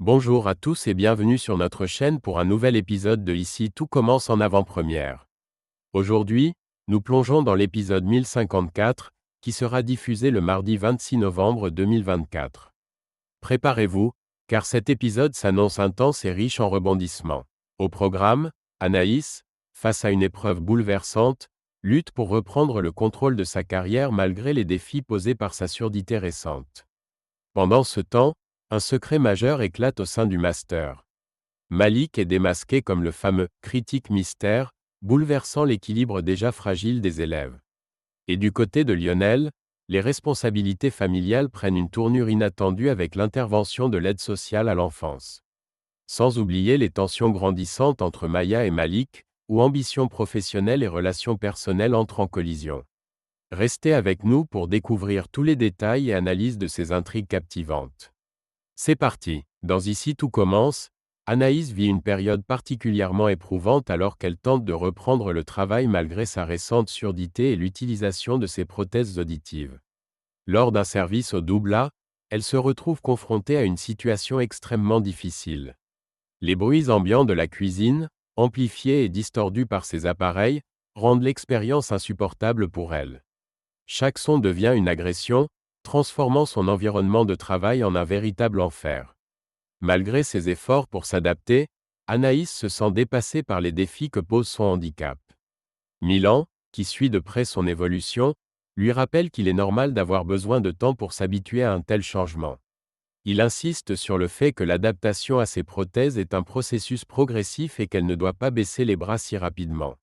Bonjour à tous et bienvenue sur notre chaîne pour un nouvel épisode de Ici tout commence en avant-première. Aujourd'hui, nous plongeons dans l'épisode 1054, qui sera diffusé le mardi 26 novembre 2024. Préparez-vous, car cet épisode s'annonce intense et riche en rebondissements. Au programme, Anaïs, face à une épreuve bouleversante, lutte pour reprendre le contrôle de sa carrière malgré les défis posés par sa surdité récente. Pendant ce temps, un secret majeur éclate au sein du master. Malik est démasqué comme le fameux « critique mystère », bouleversant l'équilibre déjà fragile des élèves. Et du côté de Lionel, les responsabilités familiales prennent une tournure inattendue avec l'intervention de l'aide sociale à l'enfance. Sans oublier les tensions grandissantes entre Maya et Malik, où ambition professionnelle et relations personnelles entrent en collision. Restez avec nous pour découvrir tous les détails et analyses de ces intrigues captivantes. C'est parti. Dans Ici tout commence, Anaïs vit une période particulièrement éprouvante alors qu'elle tente de reprendre le travail malgré sa récente surdité et l'utilisation de ses prothèses auditives. Lors d'un service au Doubla, elle se retrouve confrontée à une situation extrêmement difficile. Les bruits ambiants de la cuisine, amplifiés et distordus par ces appareils, rendent l'expérience insupportable pour elle. Chaque son devient une agression, transformant son environnement de travail en un véritable enfer. Malgré ses efforts pour s'adapter, Anaïs se sent dépassée par les défis que pose son handicap. Milan, qui suit de près son évolution, lui rappelle qu'il est normal d'avoir besoin de temps pour s'habituer à un tel changement. Il insiste sur le fait que l'adaptation à ses prothèses est un processus progressif et qu'elle ne doit pas baisser les bras si rapidement.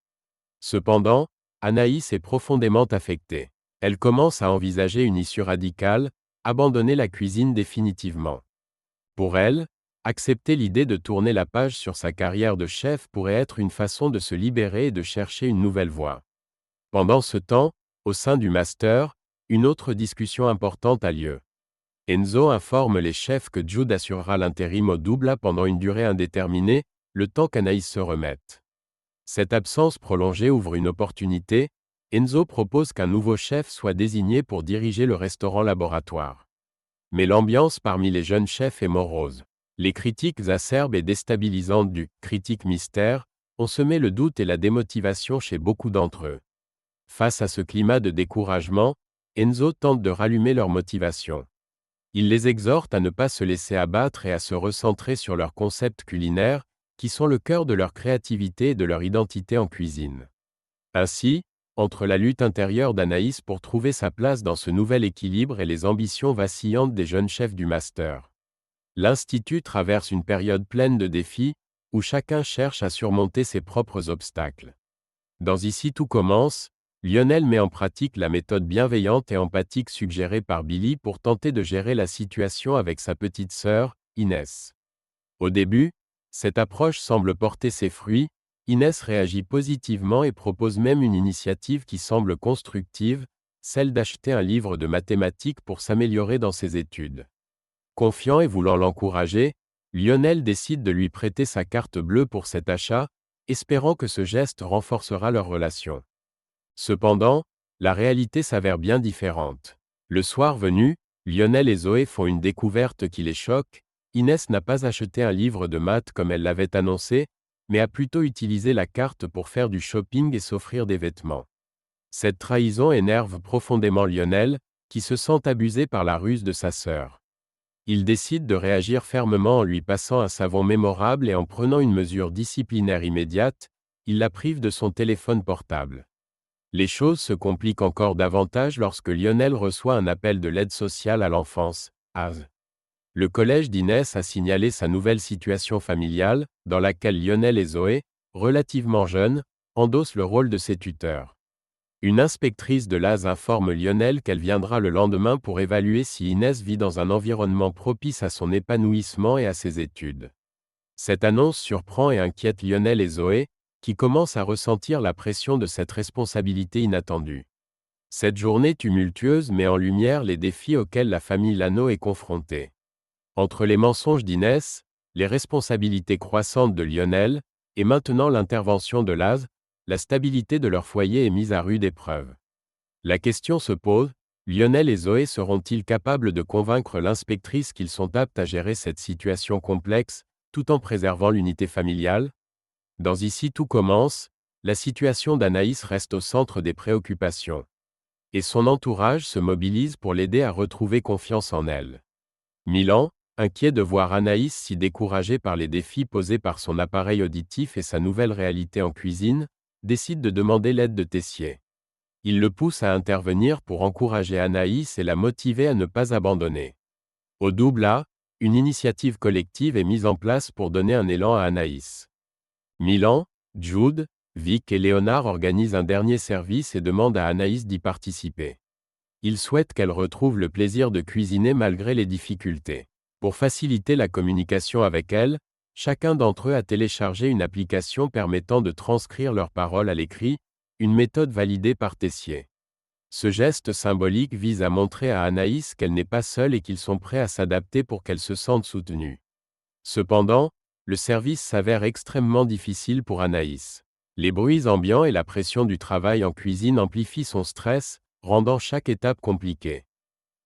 Cependant, Anaïs est profondément affectée. Elle commence à envisager une issue radicale, abandonner la cuisine définitivement. Pour elle, accepter l'idée de tourner la page sur sa carrière de chef pourrait être une façon de se libérer et de chercher une nouvelle voie. Pendant ce temps, au sein du master, une autre discussion importante a lieu. Enzo informe les chefs que Jude assurera l'intérim au Doubla pendant une durée indéterminée, le temps qu'Anaïs se remette. Cette absence prolongée ouvre une opportunité. Enzo propose qu'un nouveau chef soit désigné pour diriger le restaurant-laboratoire. Mais l'ambiance parmi les jeunes chefs est morose. Les critiques acerbes et déstabilisantes du « critique mystère » ont semé le doute et la démotivation chez beaucoup d'entre eux. Face à ce climat de découragement, Enzo tente de rallumer leur motivation. Il les exhorte à ne pas se laisser abattre et à se recentrer sur leurs concepts culinaires, qui sont le cœur de leur créativité et de leur identité en cuisine. Ainsi, entre la lutte intérieure d'Anaïs pour trouver sa place dans ce nouvel équilibre et les ambitions vacillantes des jeunes chefs du master, l'Institut traverse une période pleine de défis, où chacun cherche à surmonter ses propres obstacles. Dans Ici tout commence, Lionel met en pratique la méthode bienveillante et empathique suggérée par Billy pour tenter de gérer la situation avec sa petite sœur, Inès. Au début, cette approche semble porter ses fruits. Inès réagit positivement et propose même une initiative qui semble constructive, celle d'acheter un livre de mathématiques pour s'améliorer dans ses études. Confiant et voulant l'encourager, Lionel décide de lui prêter sa carte bleue pour cet achat, espérant que ce geste renforcera leur relation. Cependant, la réalité s'avère bien différente. Le soir venu, Lionel et Zoé font une découverte qui les choque. Inès n'a pas acheté un livre de maths comme elle l'avait annoncé, mais a plutôt utilisé la carte pour faire du shopping et s'offrir des vêtements. Cette trahison énerve profondément Lionel, qui se sent abusé par la ruse de sa sœur. Il décide de réagir fermement en lui passant un savon mémorable et en prenant une mesure disciplinaire immédiate. Il la prive de son téléphone portable. Les choses se compliquent encore davantage lorsque Lionel reçoit un appel de l'aide sociale à l'enfance, ASE. Le collège d'Inès a signalé sa nouvelle situation familiale, dans laquelle Lionel et Zoé, relativement jeunes, endossent le rôle de ses tuteurs. Une inspectrice de l'ASE informe Lionel qu'elle viendra le lendemain pour évaluer si Inès vit dans un environnement propice à son épanouissement et à ses études. Cette annonce surprend et inquiète Lionel et Zoé, qui commencent à ressentir la pression de cette responsabilité inattendue. Cette journée tumultueuse met en lumière les défis auxquels la famille Lano est confrontée. Entre les mensonges d'Inès, les responsabilités croissantes de Lionel, et maintenant l'intervention de l'ASE, la stabilité de leur foyer est mise à rude épreuve. La question se pose, Lionel et Zoé seront-ils capables de convaincre l'inspectrice qu'ils sont aptes à gérer cette situation complexe, tout en préservant l'unité familiale? Dans Ici tout commence, la situation d'Anaïs reste au centre des préoccupations. Et son entourage se mobilise pour l'aider à retrouver confiance en elle. Milan, inquiet de voir Anaïs si découragée par les défis posés par son appareil auditif et sa nouvelle réalité en cuisine, décide de demander l'aide de Tessier. Il le pousse à intervenir pour encourager Anaïs et la motiver à ne pas abandonner. Au double A, une initiative collective est mise en place pour donner un élan à Anaïs. Milan, Jude, Vic et Léonard organisent un dernier service et demandent à Anaïs d'y participer. Ils souhaitent qu'elle retrouve le plaisir de cuisiner malgré les difficultés. Pour faciliter la communication avec elle, chacun d'entre eux a téléchargé une application permettant de transcrire leurs paroles à l'écrit, une méthode validée par Tessier. Ce geste symbolique vise à montrer à Anaïs qu'elle n'est pas seule et qu'ils sont prêts à s'adapter pour qu'elle se sente soutenue. Cependant, le service s'avère extrêmement difficile pour Anaïs. Les bruits ambiants et la pression du travail en cuisine amplifient son stress, rendant chaque étape compliquée.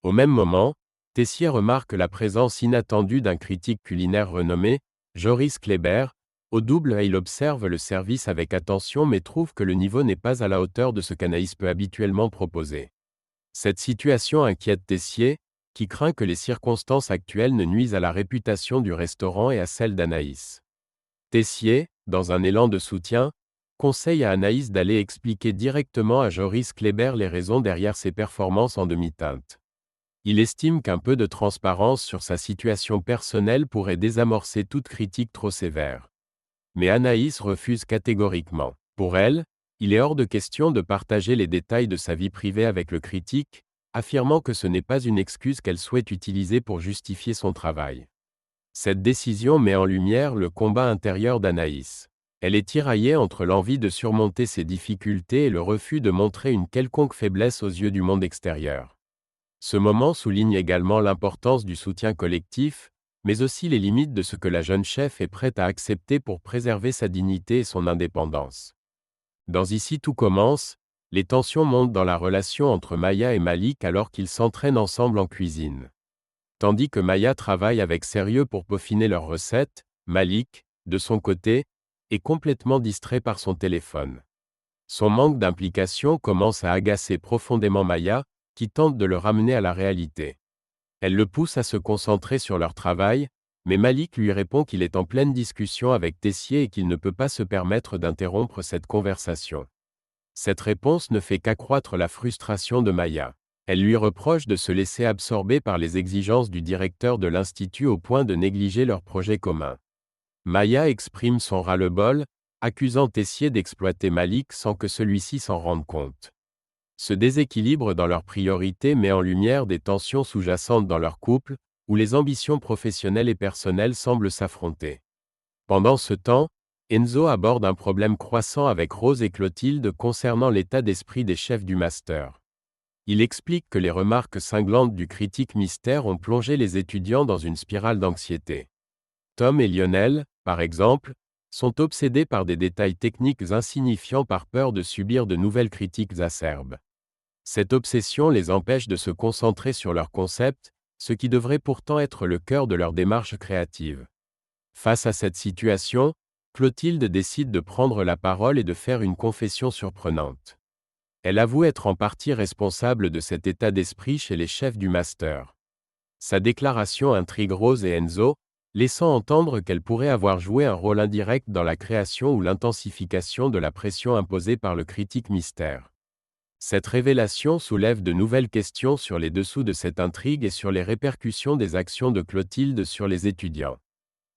Au même moment, Tessier remarque la présence inattendue d'un critique culinaire renommé, Joris Kléber. Au double, il observe le service avec attention mais trouve que le niveau n'est pas à la hauteur de ce qu'Anaïs peut habituellement proposer. Cette situation inquiète Tessier, qui craint que les circonstances actuelles ne nuisent à la réputation du restaurant et à celle d'Anaïs. Tessier, dans un élan de soutien, conseille à Anaïs d'aller expliquer directement à Joris Kléber les raisons derrière ses performances en demi-teinte. Il estime qu'un peu de transparence sur sa situation personnelle pourrait désamorcer toute critique trop sévère. Mais Anaïs refuse catégoriquement. Pour elle, il est hors de question de partager les détails de sa vie privée avec le critique, affirmant que ce n'est pas une excuse qu'elle souhaite utiliser pour justifier son travail. Cette décision met en lumière le combat intérieur d'Anaïs. Elle est tiraillée entre l'envie de surmonter ses difficultés et le refus de montrer une quelconque faiblesse aux yeux du monde extérieur. Ce moment souligne également l'importance du soutien collectif, mais aussi les limites de ce que la jeune chef est prête à accepter pour préserver sa dignité et son indépendance. Dans Ici tout commence, les tensions montent dans la relation entre Maya et Malik alors qu'ils s'entraînent ensemble en cuisine. Tandis que Maya travaille avec sérieux pour peaufiner leurs recettes, Malik, de son côté, est complètement distrait par son téléphone. Son manque d'implication commence à agacer profondément Maya, qui tente de le ramener à la réalité. Elle le pousse à se concentrer sur leur travail, mais Malik lui répond qu'il est en pleine discussion avec Tessier et qu'il ne peut pas se permettre d'interrompre cette conversation. Cette réponse ne fait qu'accroître la frustration de Maya. Elle lui reproche de se laisser absorber par les exigences du directeur de l'Institut au point de négliger leur projet commun. Maya exprime son ras-le-bol, accusant Tessier d'exploiter Malik sans que celui-ci s'en rende compte. Ce déséquilibre dans leurs priorités met en lumière des tensions sous-jacentes dans leur couple, où les ambitions professionnelles et personnelles semblent s'affronter. Pendant ce temps, Enzo aborde un problème croissant avec Rose et Clotilde concernant l'état d'esprit des chefs du master. Il explique que les remarques cinglantes du critique mystère ont plongé les étudiants dans une spirale d'anxiété. Tom et Lionel, par exemple, sont obsédés par des détails techniques insignifiants par peur de subir de nouvelles critiques acerbes. Cette obsession les empêche de se concentrer sur leur concept, ce qui devrait pourtant être le cœur de leur démarche créative. Face à cette situation, Clotilde décide de prendre la parole et de faire une confession surprenante. Elle avoue être en partie responsable de cet état d'esprit chez les chefs du master. Sa déclaration intrigue Rose et Enzo, laissant entendre qu'elle pourrait avoir joué un rôle indirect dans la création ou l'intensification de la pression imposée par le critique mystère. Cette révélation soulève de nouvelles questions sur les dessous de cette intrigue et sur les répercussions des actions de Clotilde sur les étudiants.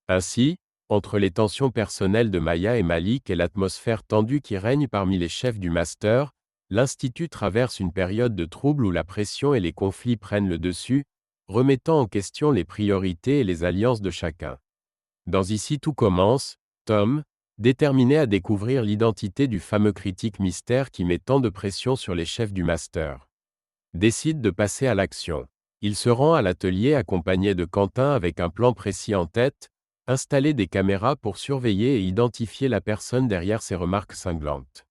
Ainsi, entre les tensions personnelles de Maya et Malik et l'atmosphère tendue qui règne parmi les chefs du master, l'Institut traverse une période de trouble où la pression et les conflits prennent le dessus, remettant en question les priorités et les alliances de chacun. Dans Ici tout commence, Tom, déterminé à découvrir l'identité du fameux critique mystère qui met tant de pression sur les chefs du master, décide de passer à l'action. Il se rend à l'atelier accompagné de Quentin avec un plan précis en tête, installer des caméras pour surveiller et identifier la personne derrière ces remarques cinglantes.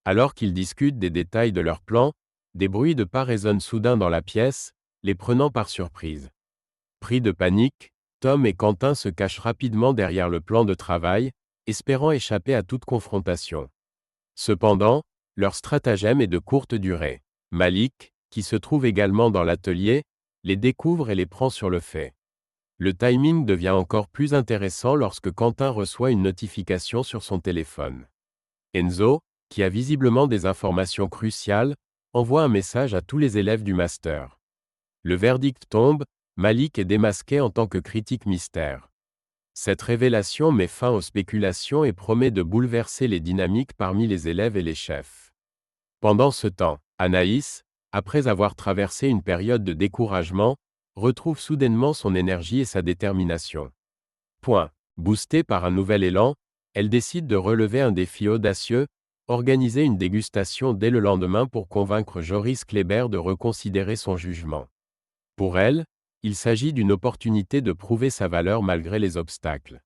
Alors qu'ils discutent des détails de leur plan, Des bruits de pas résonnent soudain dans la pièce, les prenant par surprise. Pris de panique, Tom et Quentin se cachent rapidement derrière le plan de travail, espérant échapper à toute confrontation. Cependant, leur stratagème est de courte durée. Malik, qui se trouve également dans l'atelier, les découvre et les prend sur le fait. Le timing devient encore plus intéressant lorsque Quentin reçoit une notification sur son téléphone. Enzo, qui a visiblement des informations cruciales, envoie un message à tous les élèves du master. Le verdict tombe, Malik est démasqué en tant que critique mystère. Cette révélation met fin aux spéculations et promet de bouleverser les dynamiques parmi les élèves et les chefs. Pendant ce temps, Anaïs, après avoir traversé une période de découragement, retrouve soudainement son énergie et sa détermination. Boostée par un nouvel élan, elle décide de relever un défi audacieux, organiser une dégustation dès le lendemain pour convaincre Joris Kléber de reconsidérer son jugement. Pour elle, il s'agit d'une opportunité de prouver sa valeur malgré les obstacles.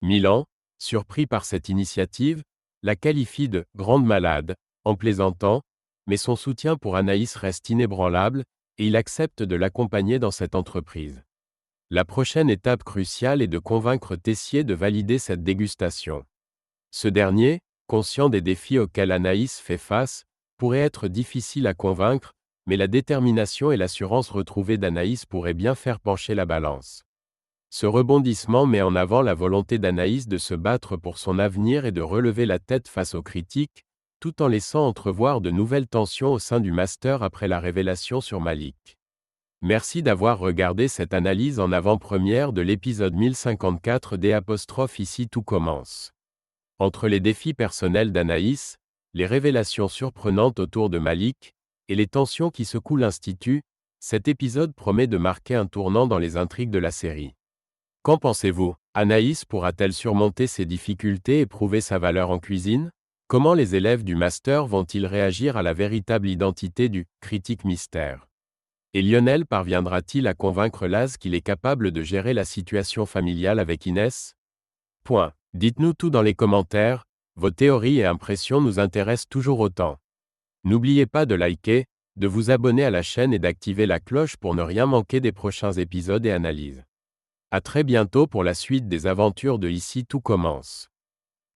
Milan, surpris par cette initiative, la qualifie de « grande malade » en plaisantant, mais son soutien pour Anaïs reste inébranlable, et il accepte de l'accompagner dans cette entreprise. La prochaine étape cruciale est de convaincre Tessier de valider cette dégustation. Ce dernier, conscient des défis auxquels Anaïs fait face, pourrait être difficile à convaincre, mais la détermination et l'assurance retrouvée d'Anaïs pourraient bien faire pencher la balance. Ce rebondissement met en avant la volonté d'Anaïs de se battre pour son avenir et de relever la tête face aux critiques, tout en laissant entrevoir de nouvelles tensions au sein du master après la révélation sur Malik. Merci d'avoir regardé cette analyse en avant-première de l'épisode 1054 des ' Ici tout commence. Entre les défis personnels d'Anaïs, les révélations surprenantes autour de Malik, et les tensions qui secouent l'Institut, cet épisode promet de marquer un tournant dans les intrigues de la série. Qu'en pensez-vous? Anaïs pourra-t-elle surmonter ses difficultés et prouver sa valeur en cuisine? Comment les élèves du master vont-ils réagir à la véritable identité du « critique mystère » ? Et Lionel parviendra-t-il à convaincre Laz qu'il est capable de gérer la situation familiale avec Inès? Dites-nous tout dans les commentaires, vos théories et impressions nous intéressent toujours autant. N'oubliez pas de liker, de vous abonner à la chaîne et d'activer la cloche pour ne rien manquer des prochains épisodes et analyses. À très bientôt pour la suite des aventures de Ici tout commence.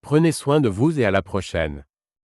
Prenez soin de vous et à la prochaine.